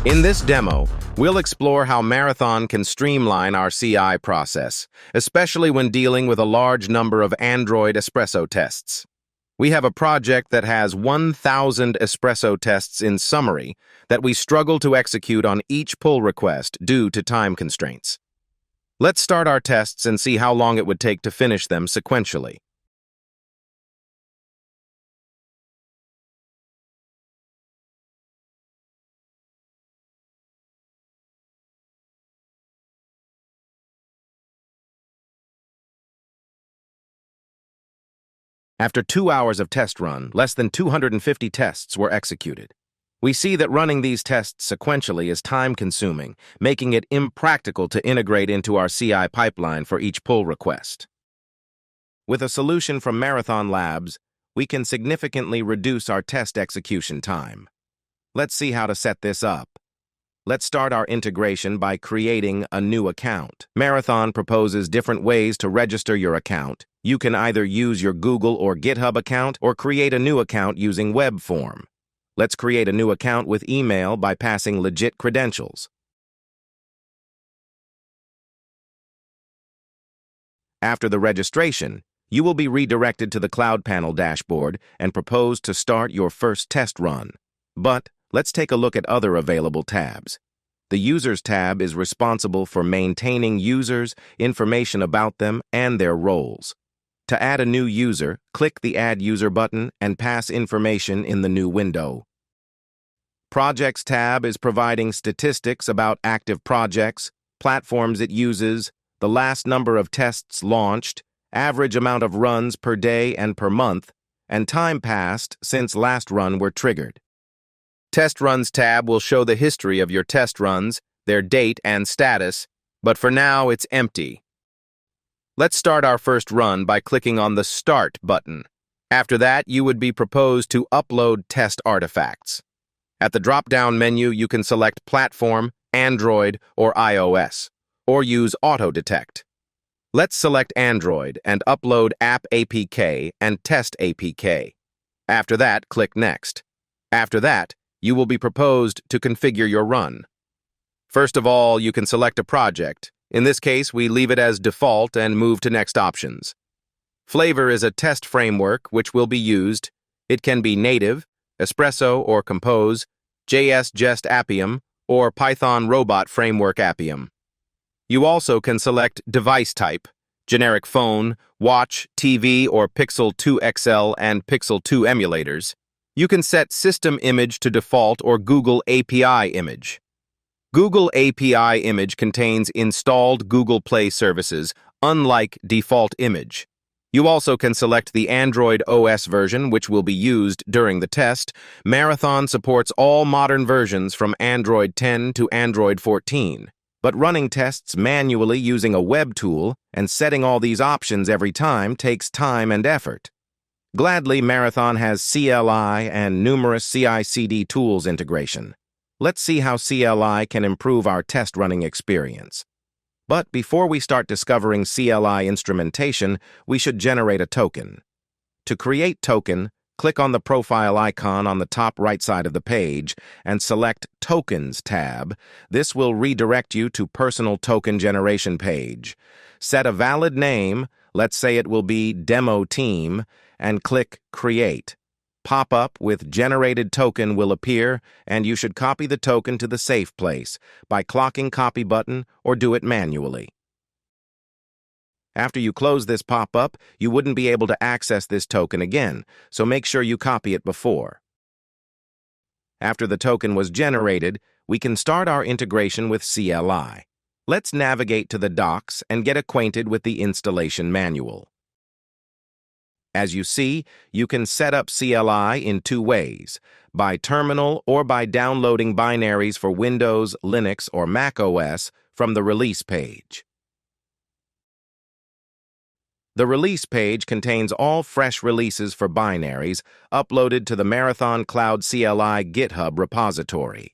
In this demo, we'll explore how Marathon can streamline our CI process, especially when dealing with a large number of Android Espresso tests. We have a project that has 1,000 Espresso tests in summary that we struggle to execute on each pull request due to time constraints. Let's start our tests and see how long it would take to finish them sequentially. After 2 hours of test run, less than 250 tests were executed. We see that running these tests sequentially is time-consuming, making it impractical to integrate into our CI pipeline for each pull request. With a solution from Marathon Labs, we can significantly reduce our test execution time. Let's see how to set this up. Let's start our integration by creating a new account. Marathon proposes different ways to register your account. You can either use your Google or GitHub account or create a new account using web form. Let's create a new account with email by passing legit credentials. After the registration, you will be redirected to the Cloud Panel dashboard and proposed to start your first test run. But let's take a look at other available tabs. The Users tab is responsible for maintaining users, information about them, and their roles. To add a new user, click the Add User button and pass information in the new window. Projects tab is providing statistics about active projects, platforms it uses, the last number of tests launched, average amount of runs per day and per month, and time passed since last run were triggered. Test Runs tab will show the history of your test runs, their date and status, but for now it's empty. Let's start our first run by clicking on the Start button. After that, you would be proposed to upload test artifacts. At the drop-down menu, you can select Platform, Android, or iOS, or use Auto Detect. Let's select Android and upload App APK and Test APK. After that, click Next. After that, you will be proposed to configure your run. First of all, you can select a project. In this case, we leave it as default and move to next options. Flavor is a test framework which will be used. It can be native, Espresso or Compose, JS Jest Appium, or Python Robot Framework Appium. You also can select device type, generic phone, watch, TV, or Pixel 2 XL and Pixel 2 emulators. You can set System Image to default or Google API Image. Google API Image contains installed Google Play services, unlike default image. You also can select the Android OS version, which will be used during the test. Marathon supports all modern versions from Android 10 to Android 14. But running tests manually using a web tool and setting all these options every time takes time and effort. Gladly, Marathon has CLI and numerous CI/CD tools integration. Let's see how CLI can improve our test running experience. But before we start discovering CLI instrumentation, we should generate a token. To create token, click on the profile icon on the top right side of the page and select Tokens tab. This will redirect you to Personal Token Generation page. Set a valid name, let's say it will be Demo Team, and click Create. Pop-up with Generated Token will appear, and you should copy the token to the safe place by clocking Copy button or do it manually. After you close this pop-up, you wouldn't be able to access this token again, so make sure you copy it before. After the token was generated, we can start our integration with CLI. Let's navigate to the docs and get acquainted with the installation manual. As you see, you can set up CLI in two ways, by terminal or by downloading binaries for Windows, Linux, or Mac OS from the release page. The release page contains all fresh releases for binaries uploaded to the Marathon Cloud CLI GitHub repository.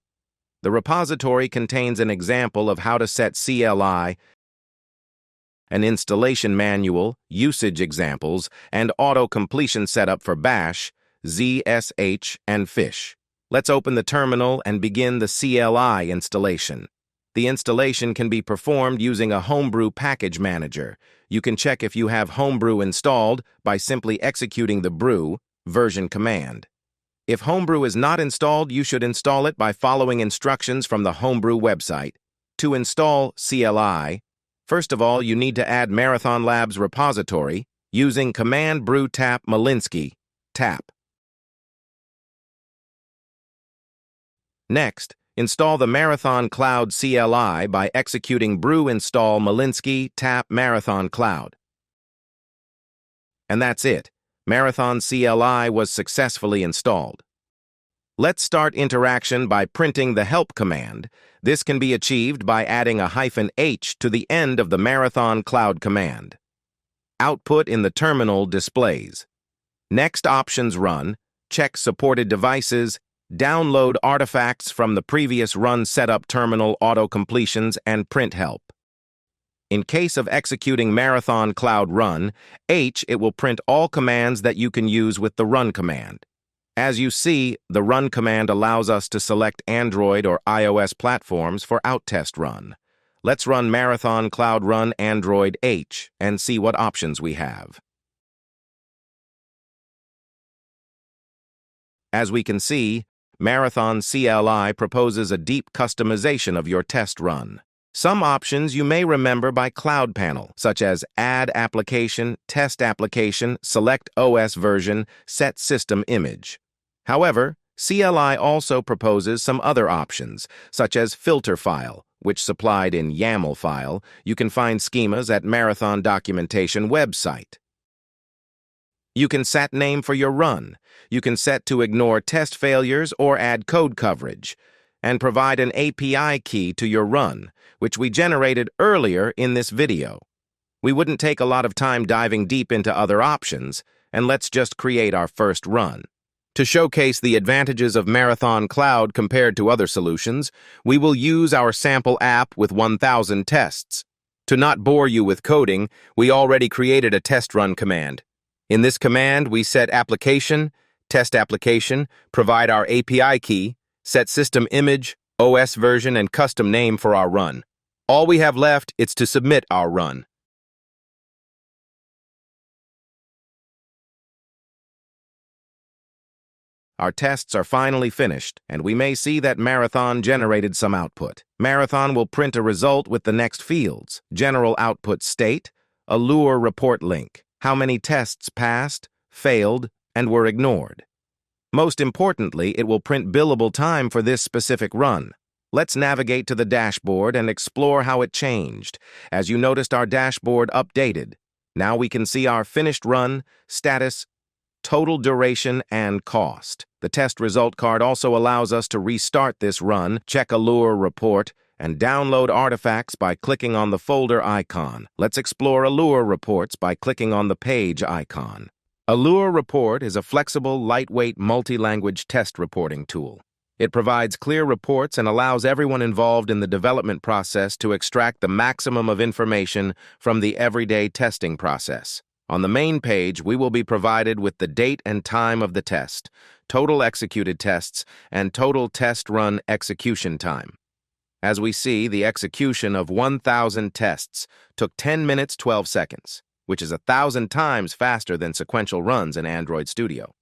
The repository contains an example of how to set CLI, an installation manual, usage examples, and auto-completion setup for Bash, ZSH, and Fish. Let's open the terminal and begin the CLI installation. The installation can be performed using a Homebrew package manager. You can check if you have Homebrew installed by simply executing the brew version command. If Homebrew is not installed, you should install it by following instructions from the Homebrew website. To install CLI, first of all, you need to add Marathon Labs repository using command brew tap Malinsky tap. Next, install the Marathon Cloud CLI by executing brew install Malinsky tap Marathon Cloud. And that's it. Marathon CLI was successfully installed. Let's start interaction by printing the help command. This can be achieved by adding a -h to the end of the Marathon Cloud command. Output in the terminal displays. Next options run, check supported devices, download artifacts from the previous run setup terminal auto-completions, and print help. In case of executing Marathon Cloud Run, it will print all commands that you can use with the run command. As you see, the run command allows us to select Android or iOS platforms for outtest run. Let's run Marathon Cloud Run Android H and see what options we have. As we can see, Marathon CLI proposes a deep customization of your test run. Some options you may remember by Cloud Panel, such as Add Application, Test Application, Select OS Version, Set System Image. However, CLI also proposes some other options, such as Filter File, which supplied in YAML file. You can find schemas at Marathon Documentation website. You can set name for your run. You can set to ignore test failures or add code coverage, and provide an API key to your run, which we generated earlier in this video. We wouldn't take a lot of time diving deep into other options, and let's just create our first run. To showcase the advantages of Marathon Cloud compared to other solutions, we will use our sample app with 1,000 tests. To not bore you with coding, we already created a test run command. In this command, we set application, test application, provide our API key, set system image, OS version, and custom name for our run. All we have left is to submit our run. Our tests are finally finished, and we may see that Marathon generated some output. Marathon will print a result with the next fields: general output state, Allure report link, how many tests passed, failed, and were ignored. Most importantly, it will print billable time for this specific run. Let's navigate to the dashboard and explore how it changed. As you noticed, our dashboard updated. Now we can see our finished run, status, total duration, and cost. The test result card also allows us to restart this run, check Allure report, and download artifacts by clicking on the folder icon. Let's explore Allure reports by clicking on the page icon. Allure Report is a flexible, lightweight, multi-language test reporting tool. It provides clear reports and allows everyone involved in the development process to extract the maximum of information from the everyday testing process. On the main page, we will be provided with the date and time of the test, total executed tests, and total test run execution time. As we see, the execution of 1,000 tests took 10 minutes 12 seconds, which is 1,000 times faster than sequential runs in Android Studio.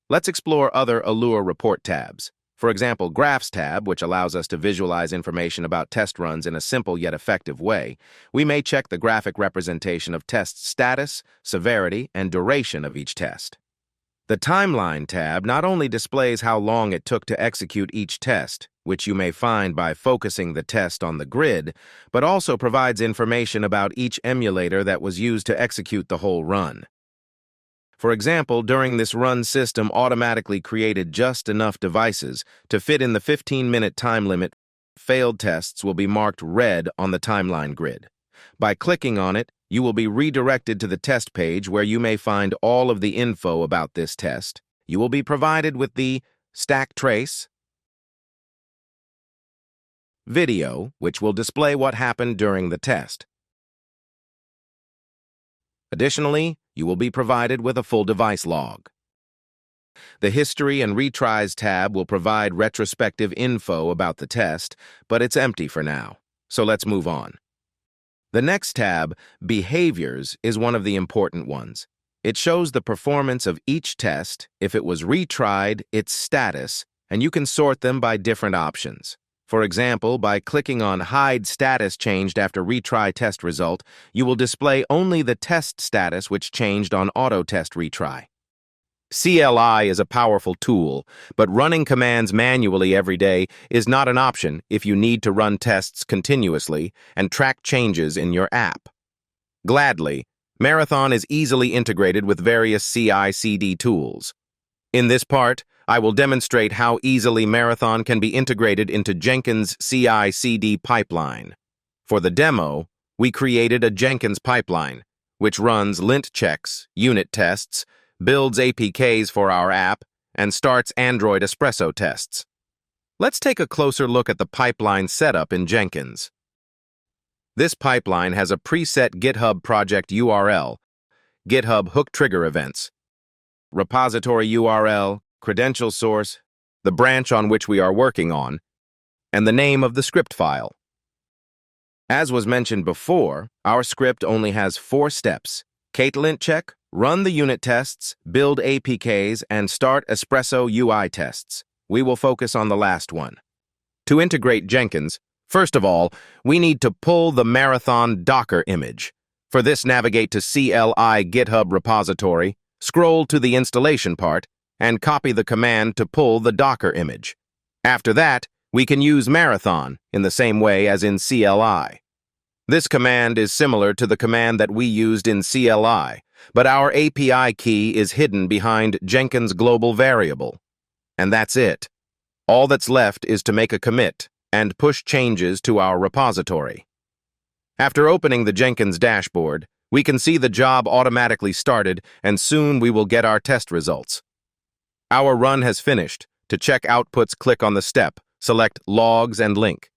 Let's explore other Allure report tabs. For example, Graphs tab, which allows us to visualize information about test runs in a simple yet effective way. We may check the graphic representation of test status, severity, and duration of each test. The Timeline tab not only displays how long it took to execute each test, which you may find by focusing the test on the grid, but also provides information about each emulator that was used to execute the whole run. For example, during this run, system automatically created just enough devices to fit in the 15-minute time limit. Failed tests will be marked red on the timeline grid. By clicking on it, you will be redirected to the test page where you may find all of the info about this test. You will be provided with the stack trace video, which will display what happened during the test. Additionally, you will be provided with a full device log. The History and Retries tab will provide retrospective info about the test, but it's empty for now, so let's move on. The next tab, Behaviors, is one of the important ones. It shows the performance of each test, if it was retried, its status, and you can sort them by different options. For example, by clicking on Hide Status Changed After Retry Test Result, you will display only the test status which changed on Auto Test Retry. CLI is a powerful tool, but running commands manually every day is not an option if you need to run tests continuously and track changes in your app. Gladly, Marathon is easily integrated with various CI/CD tools. In this part, I will demonstrate how easily Marathon can be integrated into Jenkins CI/CD pipeline. For the demo, we created a Jenkins pipeline, which runs lint checks, unit tests, builds APKs for our app, and starts Android Espresso tests. Let's take a closer look at the pipeline setup in Jenkins. This pipeline has a preset GitHub project URL, GitHub hook trigger events, repository URL, credential source, the branch on which we are working on, and the name of the script file. As was mentioned before, our script only has 4 steps: lint check, run the unit tests, build APKs, and start Espresso UI tests. We will focus on the last one. To integrate Jenkins, first of all, we need to pull the Marathon Docker image. For this, navigate to CLI GitHub repository, scroll to the installation part, and copy the command to pull the Docker image. After that, we can use Marathon in the same way as in CLI. This command is similar to the command that we used in CLI, but our API key is hidden behind Jenkins global variable. And that's it. All that's left is to make a commit and push changes to our repository. After opening the Jenkins dashboard, we can see the job automatically started, and soon we will get our test results. Our run has finished. To check outputs, click on the step, select Logs and Link.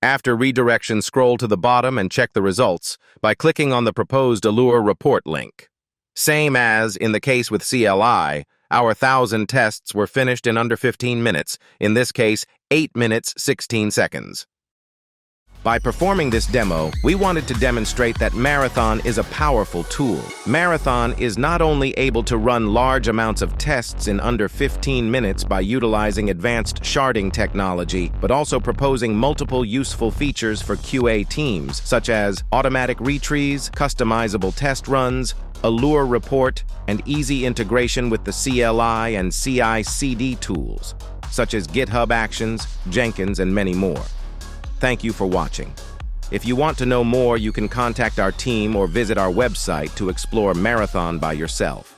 After redirection, scroll to the bottom and check the results by clicking on the proposed Allure report link. Same as in the case with CLI, our 1,000 tests were finished in under 15 minutes, in this case, 8 minutes, 16 seconds. By performing this demo, we wanted to demonstrate that Marathon is a powerful tool. Marathon is not only able to run large amounts of tests in under 15 minutes by utilizing advanced sharding technology, but also proposing multiple useful features for QA teams, such as automatic retries, customizable test runs, Allure report, and easy integration with the CLI and CI/CD tools, such as GitHub Actions, Jenkins, and many more. Thank you for watching. If you want to know more, you can contact our team or visit our website to explore Marathon by yourself.